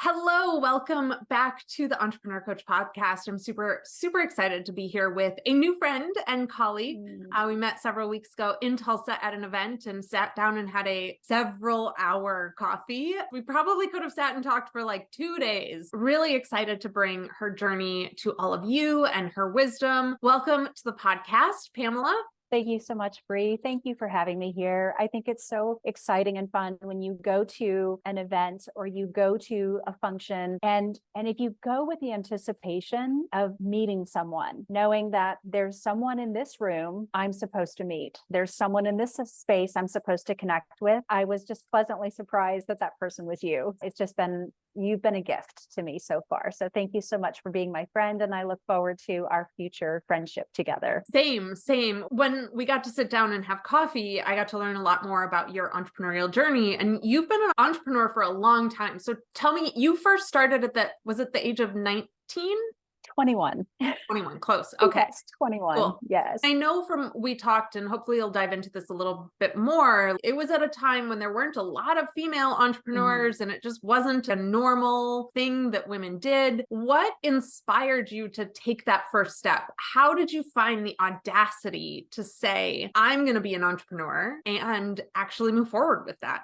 Hello, welcome back to the Entrepreneur Coach podcast. I'm super excited to be here with a new friend and colleague. We met several weeks ago in Tulsa at an event and sat down and had a several-hour coffee. We probably could have sat and talked for like 2 days. Really excited to bring her journey to all of you and her wisdom. Welcome to the podcast, Pamela. Thank you so much, Bri. Thank you for having me here. I think it's so exciting and fun when you go to an event or you go to a function and if you go with the anticipation of meeting someone, knowing that there's someone in this room I'm supposed to meet, there's someone in this space I'm supposed to connect with. I was just pleasantly surprised that that person was you. You've been a gift to me so far. So thank you so much for being my friend. And I look forward to our future friendship together. Same. When we got to sit down and have coffee, I got to learn a lot more about your entrepreneurial journey. And you've been an entrepreneur for a long time. So tell me, you first started was it the age of 19? 21. 21, close. Okay. Yes, 21. Cool. Yes. I know we talked, and hopefully you'll dive into this a little bit more. It was at a time when there weren't a lot of female entrepreneurs and it just wasn't a normal thing that women did. What inspired you to take that first step? How did you find the audacity to say, I'm going to be an entrepreneur and actually move forward with that?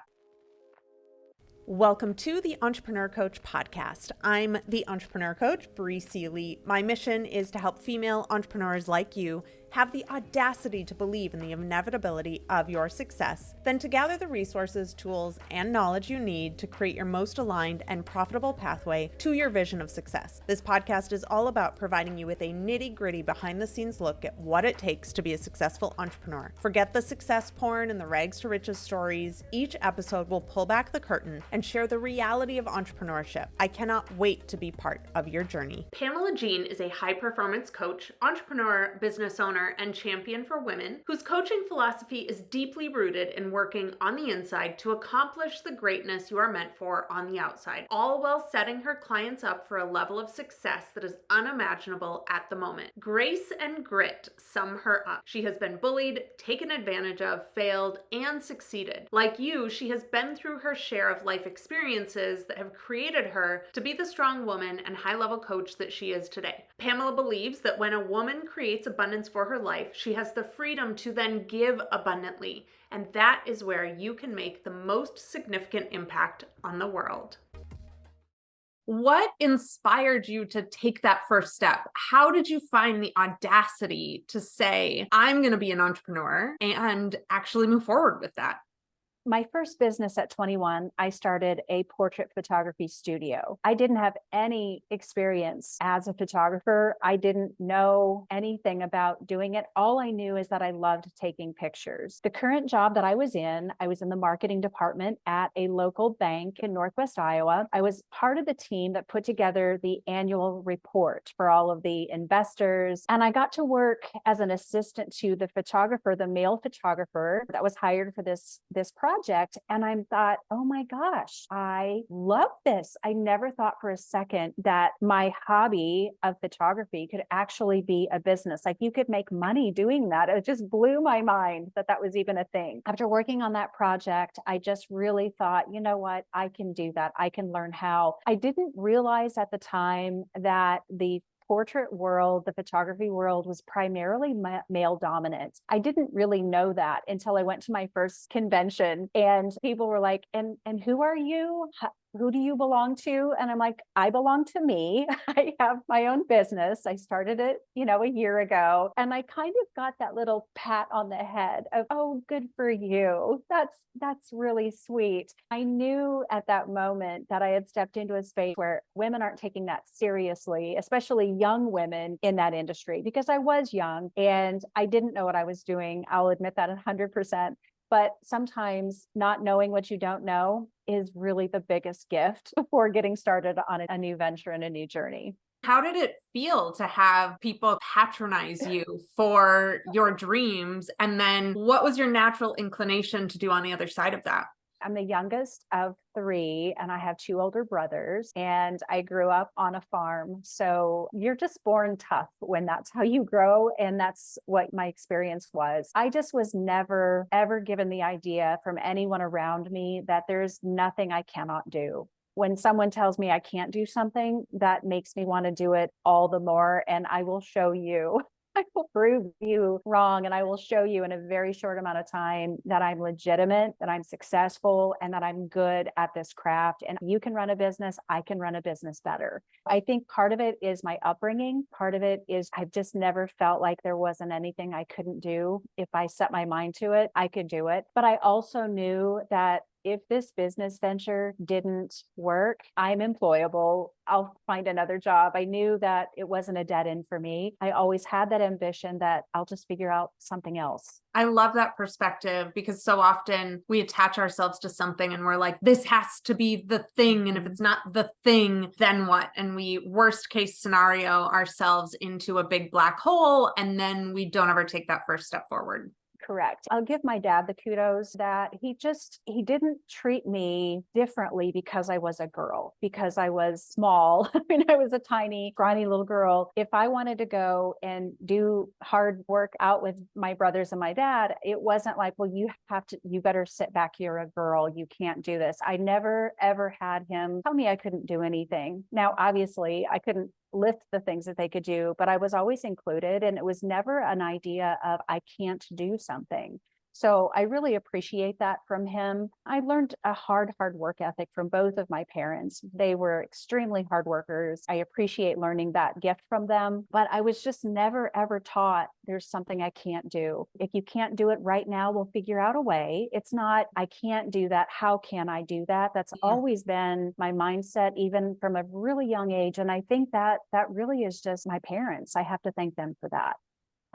Welcome to the Entrepreneur Coach podcast. I'm the Entrepreneur Coach Bri Seeley. My mission is to help female entrepreneurs like you have the audacity to believe in the inevitability of your success, then to gather the resources, tools, and knowledge you need to create your most aligned and profitable pathway to your vision of success. This podcast is all about providing you with a nitty-gritty behind-the-scenes look at what it takes to be a successful entrepreneur. Forget the success porn and the rags to riches stories. Each episode will pull back the curtain and share the reality of entrepreneurship. I cannot wait to be part of your journey. Pamela Jean is a high-performance coach, entrepreneur, business owner, and champion for women whose coaching philosophy is deeply rooted in working on the inside to accomplish the greatness you are meant for on the outside, all while setting her clients up for a level of success that is unimaginable at the moment. Grace and grit sum her up. She has been bullied, taken advantage of, failed, and succeeded. Like you, she has been through her share of life experiences that have created her to be the strong woman and high-level coach that she is today. Pamela believes that when a woman creates abundance for her life, she has the freedom to then give abundantly. And that is where you can make the most significant impact on the world. What inspired you to take that first step? How did you find the audacity to say, I'm going to be an entrepreneur and actually move forward with that? My first business at 21, I started a portrait photography studio. I didn't have any experience as a photographer. I didn't know anything about doing it. All I knew is that I loved taking pictures. The current job that I was in the marketing department at a local bank in Northwest Iowa. I was part of the team that put together the annual report for all of the investors. And I got to work as an assistant to the photographer, the male photographer that was hired for this project. And I thought, oh my gosh, I love this. I never thought for a second that my hobby of photography could actually be a business. Like you could make money doing that. It just blew my mind that that was even a thing. After working on that project, I just really thought, you know what, I can do that. I can learn how. I didn't realize at the time that the portrait world, the photography world was primarily male dominant. I didn't really know that until I went to my first convention and people were like, and who are you? Who do you belong to? And I'm like, I belong to me. I have my own business. I started it, a year ago. And I kind of got that little pat on the head of, oh, good for you. That's really sweet. I knew at that moment that I had stepped into a space where women aren't taking that seriously, especially young women in that industry, because I was young and I didn't know what I was doing. I'll admit that 100%. But sometimes not knowing what you don't know is really the biggest gift before getting started on a new venture and a new journey. How did it feel to have people patronize you for your dreams? And then what was your natural inclination to do on the other side of that? I'm the youngest of 3 and I have 2 older brothers and I grew up on a farm. So you're just born tough when that's how you grow. And that's what my experience was. I just was never, ever given the idea from anyone around me that there's nothing I cannot do. When someone tells me I can't do something, that makes me want to do it all the more. And I will show you. I will prove you wrong, and I will show you in a very short amount of time that I'm legitimate, that I'm successful, and that I'm good at this craft. And you can run a business, I can run a business better. I think part of it is my upbringing. Part of it is I've just never felt like there wasn't anything I couldn't do. If I set my mind to it, I could do it. But I also knew that if this business venture didn't work, I'm employable. I'll find another job. I knew that it wasn't a dead end for me. I always had that ambition that I'll just figure out something else. I love that perspective, because so often we attach ourselves to something and we're like, this has to be the thing. And if it's not the thing, then what? And we worst case scenario ourselves into a big black hole. And then we don't ever take that first step forward. Correct. I'll give my dad the kudos that he didn't treat me differently because I was a girl, because I was small. I mean, I was a tiny, scrawny little girl. If I wanted to go and do hard work out with my brothers and my dad, it wasn't like, well, you better sit back. You're a girl. You can't do this. I never, ever had him tell me I couldn't do anything. Now, obviously, I couldn't lift the things that they could do, but I was always included. And it was never an idea of I can't do something. So I really appreciate that from him. I learned a hard work ethic from both of my parents. They were extremely hard workers. I appreciate learning that gift from them, but I was just never, ever taught there's something I can't do. If you can't do it right now, we'll figure out a way. It's not, I can't do that. How can I do that? That's always been my mindset, even from a really young age. And I think that really is just my parents. I have to thank them for that.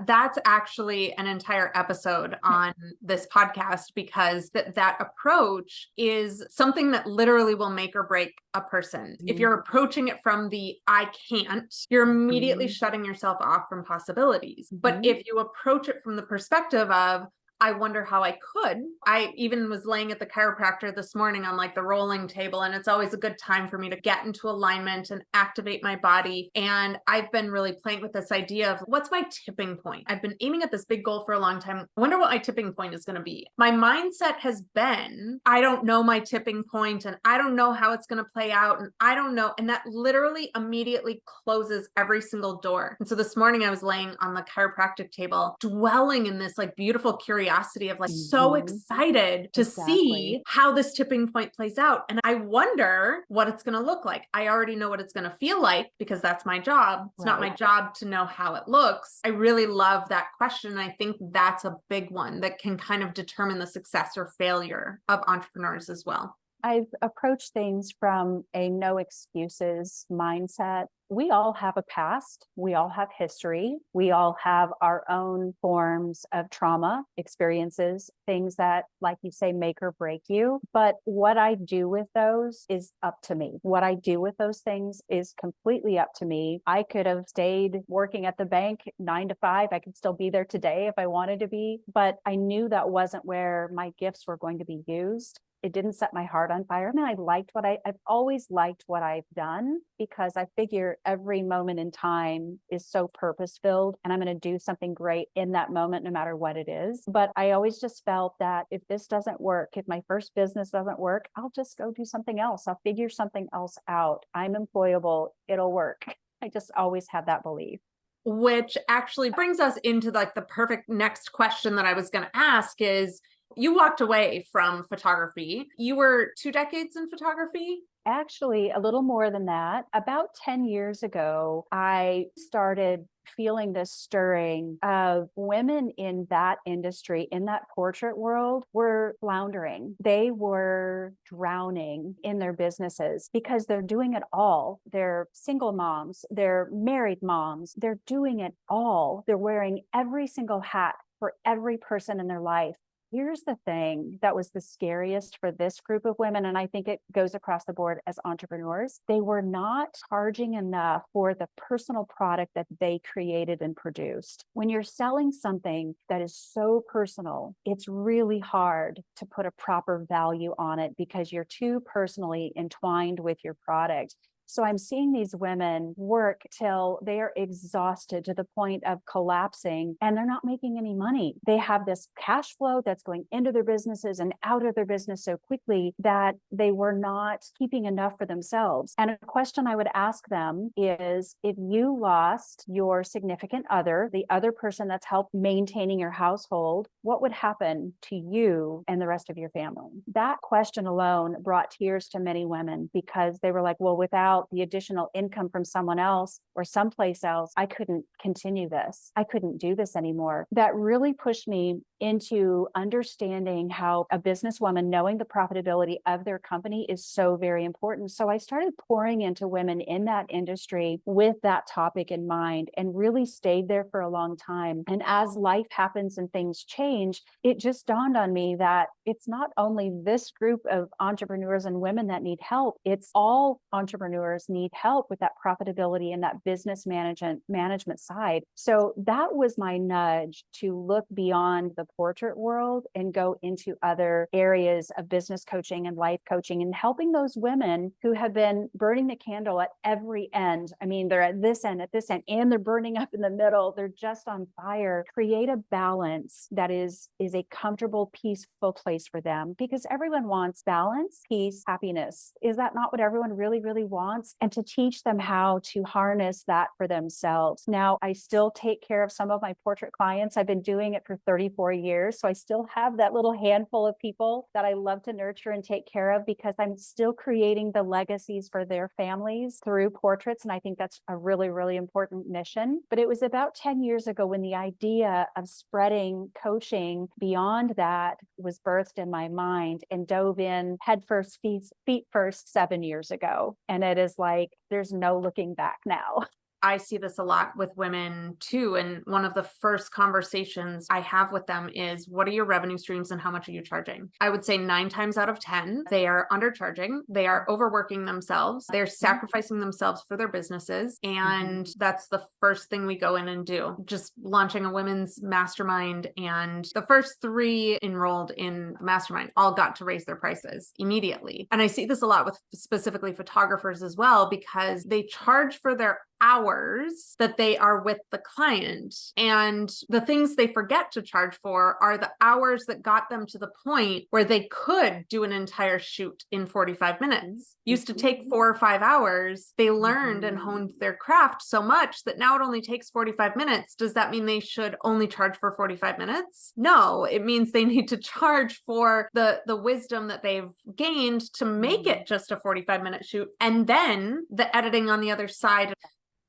That's actually an entire episode on this podcast, because that approach is something that literally will make or break a person. If you're approaching it from the I can't, you're immediately shutting yourself off from possibilities. But if you approach it from the perspective of, I wonder how I could. I even was laying at the chiropractor this morning on like the rolling table, and it's always a good time for me to get into alignment and activate my body. And I've been really playing with this idea of what's my tipping point? I've been aiming at this big goal for a long time. I wonder what my tipping point is going to be. My mindset has been, I don't know my tipping point, and I don't know how it's going to play out, and I don't know. And that literally immediately closes every single door. And so this morning I was laying on the chiropractic table, dwelling in this like beautiful curiosity of like so excited to see how this tipping point plays out. And I wonder what it's going to look like. I already know what it's going to feel like because that's my job. It's not my job to know how it looks. I really love that question. And I think that's a big one that can kind of determine the success or failure of entrepreneurs as well. I've approached things from a no excuses mindset. We all have a past. We all have history. We all have our own forms of trauma experiences, things that, like you say, make or break you. But what I do with those is up to me. What I do with those things is completely up to me. I could have stayed working at the bank 9 to 5. I could still be there today if I wanted to be, but I knew that wasn't where my gifts were going to be used. It didn't set my heart on fire. I mean, I've always liked what I've done, because I figure every moment in time is so purpose filled, and I'm going to do something great in that moment, no matter what it is. But I always just felt that if this doesn't work, if my first business doesn't work, I'll just go do something else. I'll figure something else out. I'm employable. It'll work. I just always had that belief. Which actually brings us into like the perfect next question that I was going to ask is, you walked away from photography. You were 2 decades in photography? Actually, a little more than that. About 10 years ago, I started feeling this stirring of women in that industry, in that portrait world, were floundering. They were drowning in their businesses because they're doing it all. They're single moms, they're married moms, they're doing it all. They're wearing every single hat for every person in their life. Here's the thing that was the scariest for this group of women, and I think it goes across the board as entrepreneurs. They were not charging enough for the personal product that they created and produced. When you're selling something that is so personal, it's really hard to put a proper value on it because you're too personally entwined with your product. So I'm seeing these women work till they are exhausted to the point of collapsing, and they're not making any money. They have this cash flow that's going into their businesses and out of their business so quickly that they were not keeping enough for themselves. And a question I would ask them is, if you lost your significant other, the other person that's helped maintaining your household, what would happen to you and the rest of your family? That question alone brought tears to many women, because they were like, well, without the additional income from someone else or someplace else, I couldn't continue this. I couldn't do this anymore. That really pushed me into understanding how a businesswoman, knowing the profitability of their company, is so very important. So I started pouring into women in that industry with that topic in mind, and really stayed there for a long time. And as life happens and things change, it just dawned on me that it's not only this group of entrepreneurs and women that need help, it's all entrepreneurs need help with that profitability and that business management side. So that was my nudge to look beyond the portrait world and go into other areas of business coaching and life coaching, and helping those women who have been burning the candle at every end. I mean, they're at this end, and they're burning up in the middle. They're just on fire. Create a balance that is a comfortable, peaceful place for them, because everyone wants balance, peace, happiness. Is that not what everyone really, really wants? And to teach them how to harness that for themselves. Now, I still take care of some of my portrait clients. I've been doing it for 34 years. So I still have that little handful of people that I love to nurture and take care of, because I'm still creating the legacies for their families through portraits. And I think that's a really, really important mission. But it was about 10 years ago when the idea of spreading coaching beyond that was birthed in my mind, and dove in head first, feet first 7 years ago. And it is like, there's no looking back now. I see this a lot with women too. And one of the first conversations I have with them is, what are your revenue streams and how much are you charging? I would say 9 times out of 10, they are undercharging. They are overworking themselves. They're sacrificing themselves for their businesses. And that's the first thing we go in and do. Just launching a women's mastermind. And the first 3 enrolled in the mastermind all got to raise their prices immediately. And I see this a lot with specifically photographers as well, because they charge for their hours that they are with the client. And the things they forget to charge for are the hours that got them to the point where they could do an entire shoot in 45 minutes. Used to take 4 or 5 hours. They learned and honed their craft so much that now it only takes 45 minutes. Does that mean they should only charge for 45 minutes? No, it means they need to charge for the wisdom that they've gained to make it just a 45-minute shoot. And then the editing on the other side.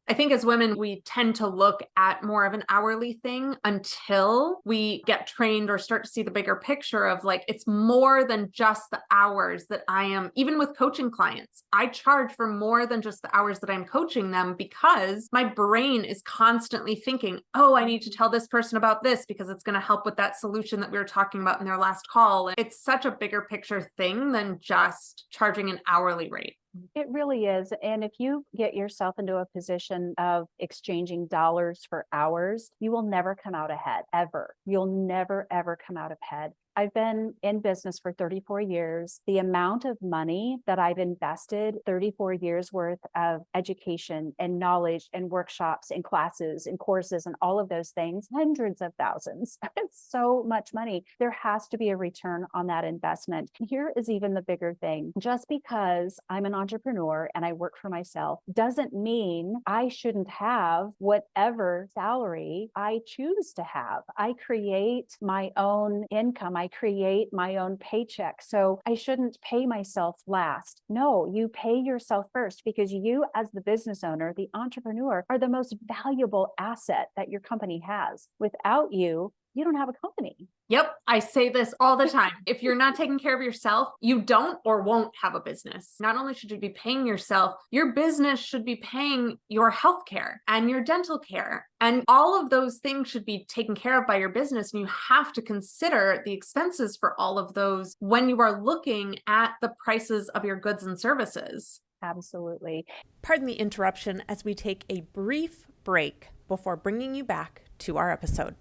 I think as women, we tend to look at more of an hourly thing until we get trained or start to see the bigger picture of like, it's more than just the hours that I am, even with coaching clients, I charge for more than just the hours that I'm coaching them, because my brain is constantly thinking, oh, I need to tell this person about this because it's going to help with that solution that we were talking about in their last call. And it's such a bigger picture thing than just charging an hourly rate. It really is. And if you get yourself into a position of exchanging dollars for hours, you will never come out ahead, ever. You'll never, ever come out ahead. I've been in business for 34 years. The amount of money that I've invested, 34 years worth of education and knowledge and workshops and classes and courses and all of those things, hundreds of thousands. It's so much money. There has to be a return on that investment. Here is even the bigger thing. Just because I'm an entrepreneur and I work for myself doesn't mean I shouldn't have whatever salary I choose to have. I create my own income. I create my own paycheck. So I shouldn't pay myself last. No, you pay yourself first, because you, as the business owner, the entrepreneur, are the most valuable asset that your company has. Without you, you don't have a company. Yep. I say this all the time. If you're not taking care of yourself, you don't or won't have a business. Not only should you be paying yourself, your business should be paying your healthcare and your dental care. And all of those things should be taken care of by your business. And you have to consider the expenses for all of those when you are looking at the prices of your goods and services. Absolutely. Pardon the interruption as we take a brief break before bringing you back to our episode.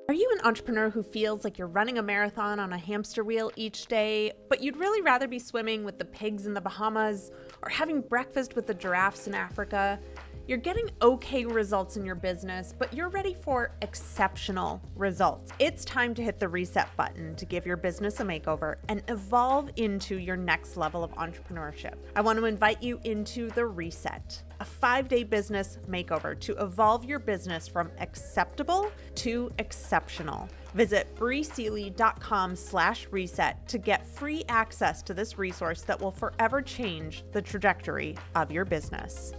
Are you an entrepreneur who feels like you're running a marathon on a hamster wheel each day, but you'd really rather be swimming with the pigs in the Bahamas or having breakfast with the giraffes in Africa? You're getting okay results in your business, but you're ready for exceptional results. It's time to hit the reset button to give your business a makeover and evolve into your next level of entrepreneurship. I want to invite you into the Reset, a 5-day business makeover to evolve your business from acceptable to exceptional. Visit briseeley.com/reset to get free access to this resource that will forever change the trajectory of your business.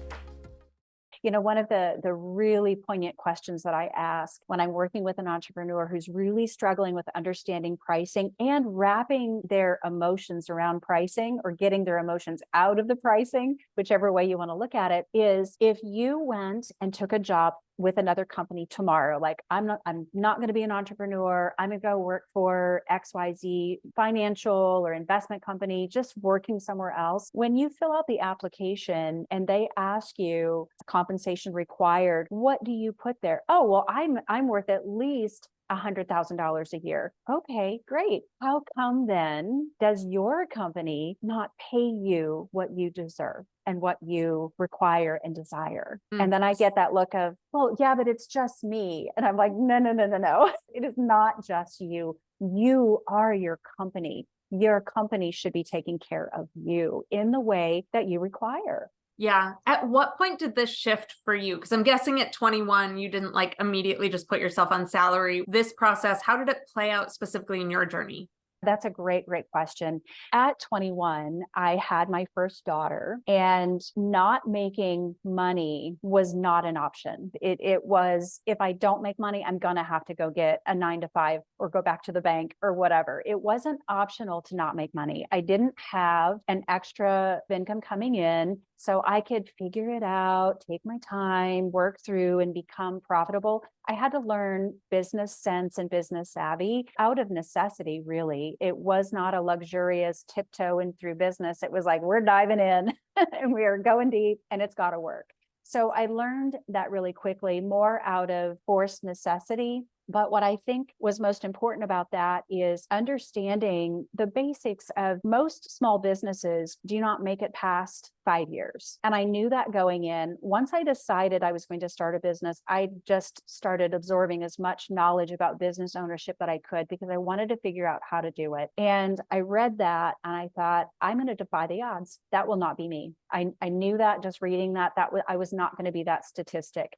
You know, one of the really poignant questions that I ask when I'm working with an entrepreneur who's really struggling with understanding pricing and wrapping their emotions around pricing or getting their emotions out of the pricing, whichever way you want to look at it, is if you went and took a job with another company tomorrow, like I'm not going to be an entrepreneur. I'm going to go work for XYZ financial or investment company, just working somewhere else. When you fill out the application and they ask you compensation required, what do you put there? Oh, well, I'm worth at least $100,000 a year. Okay, great. How come then does your company not pay you what you deserve and what you require and desire? And then I get that look of, well, yeah, but it's just me. And I'm like, no. It is not just you. You are your company. Your company should be taking care of you in the way that you require. Yeah. At what point did this shift for you? Because I'm guessing at 21, you didn't like immediately just put yourself on salary. This process, how did it play out specifically in your journey? That's a great question. At 21, I had my first daughter, and not making money was not an option. It was, if I don't make money, I'm going to have to go get a 9-to-5 or go back to the bank or whatever. It wasn't optional to not make money. I didn't have an extra income coming in, so I could figure it out, take my time, work through and become profitable. I had to learn business sense and business savvy out of necessity, really. It was not a luxurious tiptoeing through business. It was like, we're diving in and we are going deep and it's got to work. So I learned that really quickly, more out of forced necessity. But what I think was most important about that is understanding the basics of most small businesses do not make it past 5 years. And I knew that going in. Once I decided I was going to start a business, I just started absorbing as much knowledge about business ownership that I could because I wanted to figure out how to do it. And I read that and I thought, I'm going to defy the odds. That will not be me. I knew that just reading that I was not going to be that statistic.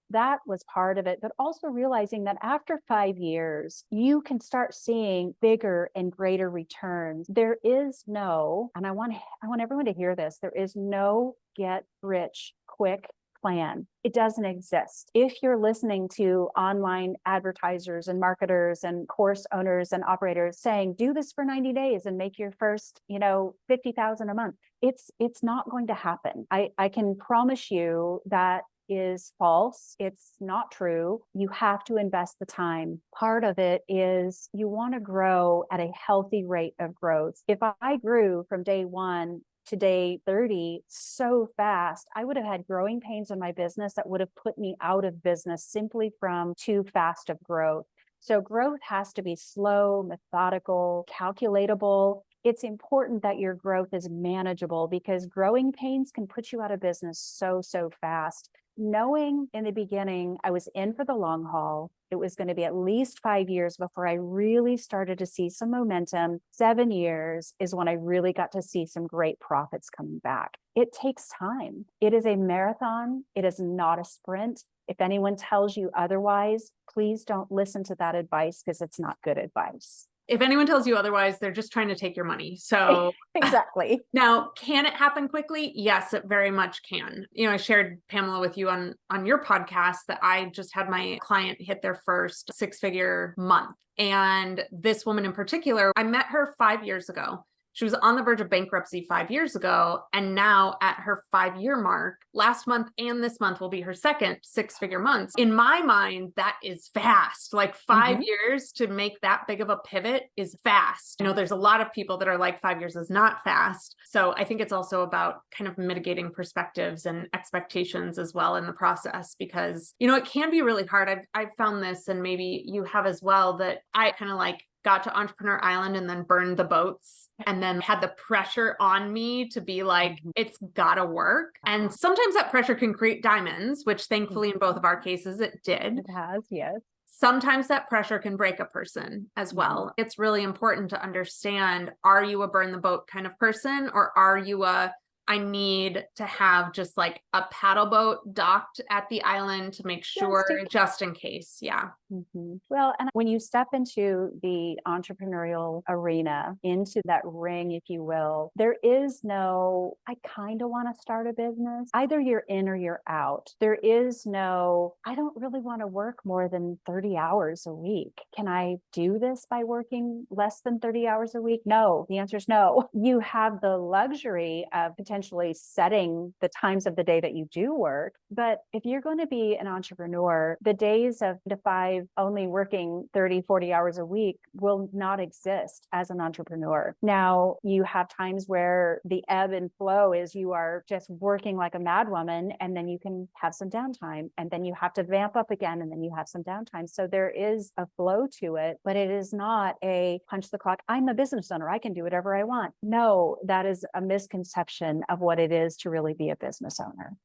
That was part of it, but also realizing that after 5 years, you can start seeing bigger and greater returns. There is no, and I want everyone to hear this, there is no get rich quick plan. It doesn't exist. If you're listening to online advertisers and marketers and course owners and operators saying, do this for 90 days and make your first, $50,000 a month, it's not going to happen. I can promise you that is false. It's not true. You have to invest the time. Part of it is you want to grow at a healthy rate of growth. If I grew from day 1 to day 30 so fast, I would have had growing pains in my business that would have put me out of business simply from too fast of growth. So growth has to be slow, methodical, calculatable. It's important that your growth is manageable because growing pains can put you out of business so fast. Knowing in the beginning, I was in for the long haul. It was going to be at least 5 years before I really started to see some momentum. 7 years is when I really got to see some great profits coming back. It takes time. It is a marathon. It is not a sprint. If anyone tells you otherwise, please don't listen to that advice because it's not good advice. If anyone tells you otherwise, they're just trying to take your money. So exactly. Now, can it happen quickly? Yes, it very much can. I shared, Pamela, with you on your podcast that I just had my client hit their first 6-figure month. And this woman in particular, I met her 5 years ago. She was on the verge of bankruptcy 5 years ago. And now at her 5-year mark, last month and this month will be her second 6-figure months. In my mind, that is fast. Like 5 years to make that big of a pivot is fast. You know, there's a lot of people that are like 5 years is not fast. So I think it's also about kind of mitigating perspectives and expectations as well in the process, because, you know, it can be really hard. I've found this, and maybe you have as well, that I kind of like got to Entrepreneur Island and then burned the boats and then had the pressure on me to be like, it's gotta work. And sometimes that pressure can create diamonds, which thankfully in both of our cases, it did. It has, yes. Sometimes that pressure can break a person as well. It's really important to understand, are you a burn the boat kind of person, or are you I need to have just like a paddle boat docked at the island to make sure, just in case. Yeah. Well, and when you step into the entrepreneurial arena, into that ring, if you will, there is no, I kind of want to start a business. Either you're in or you're out. There is no, I don't really want to work more than 30 hours a week. Can I do this by working less than 30 hours a week? No, the answer is no. You have the luxury of potentially setting the times of the day that you do work. But if you're going to be an entrepreneur, the days of 9 to 5 only working 30, 40 hours a week will not exist as an entrepreneur. Now, you have times where the ebb and flow is you are just working like a madwoman, and then you can have some downtime, and then you have to vamp up again, and then you have some downtime. So there is a flow to it, but it is not a punch the clock. I'm a business owner. I can do whatever I want. No, that is a misconception of what it is to really be a business owner.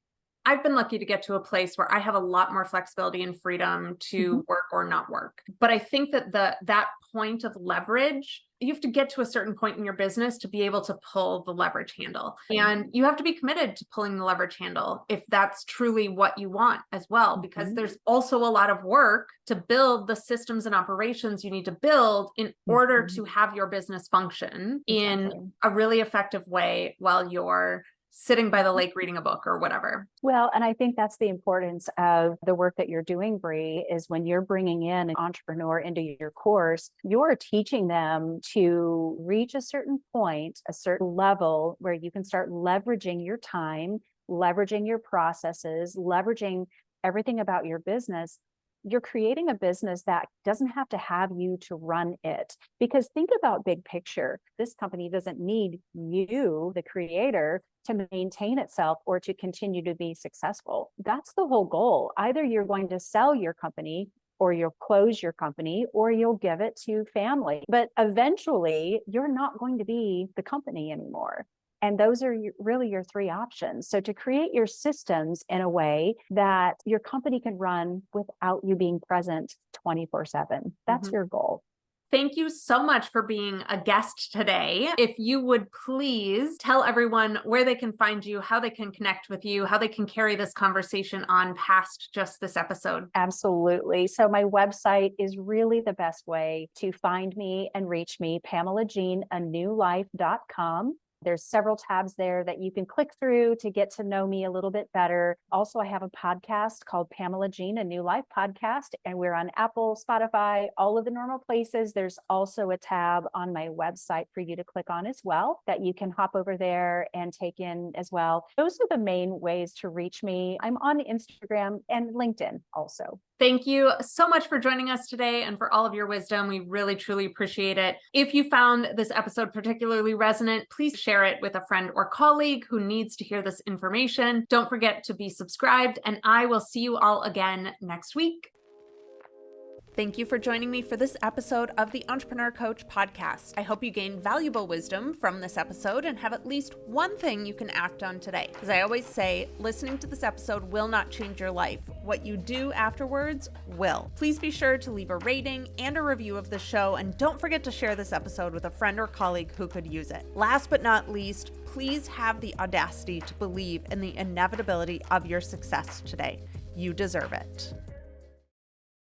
I've been lucky to get to a place where I have a lot more flexibility and freedom to work or not work. But I think that that point of leverage, you have to get to a certain point in your business to be able to pull the leverage handle. And you have to be committed to pulling the leverage handle if that's truly what you want as well, because there's also a lot of work to build the systems and operations you need to build in order to have your business function in a really effective way while you're sitting by the lake reading a book or whatever. Well, and I think that's the importance of the work that you're doing, Bri, is when you're bringing in an entrepreneur into your course, you're teaching them to reach a certain point, a certain level where you can start leveraging your time, leveraging your processes, leveraging everything about your business. You're creating a business that doesn't have to have you to run it. Because think about big picture. This company doesn't need you, the creator, to maintain itself or to continue to be successful. That's the whole goal. Either you're going to sell your company, or you'll close your company, or you'll give it to family. But eventually, you're not going to be the company anymore. And those are really your 3 options. So to create your systems in a way that your company can run without you being present 24/7. That's your goal. Thank you so much for being a guest today. If you would please tell everyone where they can find you, how they can connect with you, how they can carry this conversation on past just this episode. Absolutely. So my website is really the best way to find me and reach me, Pamela Jean, anewlife.com. There's several tabs there that you can click through to get to know me a little bit better. Also, I have a podcast called Pamela Jean, A New Life Podcast, and we're on Apple, Spotify, all of the normal places. There's also a tab on my website for you to click on as well that you can hop over there and take in as well. Those are the main ways to reach me. I'm on Instagram and LinkedIn also. Thank you so much for joining us today and for all of your wisdom. We really, truly appreciate it. If you found this episode particularly resonant, please share it with a friend or colleague who needs to hear this information. Don't forget to be subscribed, and I will see you all again next week. Thank you for joining me for this episode of the Entrepreneur Coach podcast. I hope you gained valuable wisdom from this episode and have at least one thing you can act on today. As I always say, listening to this episode will not change your life. What you do afterwards will. Please be sure to leave a rating and a review of the show, and don't forget to share this episode with a friend or colleague who could use it. Last but not least, please have the audacity to believe in the inevitability of your success today. You deserve it.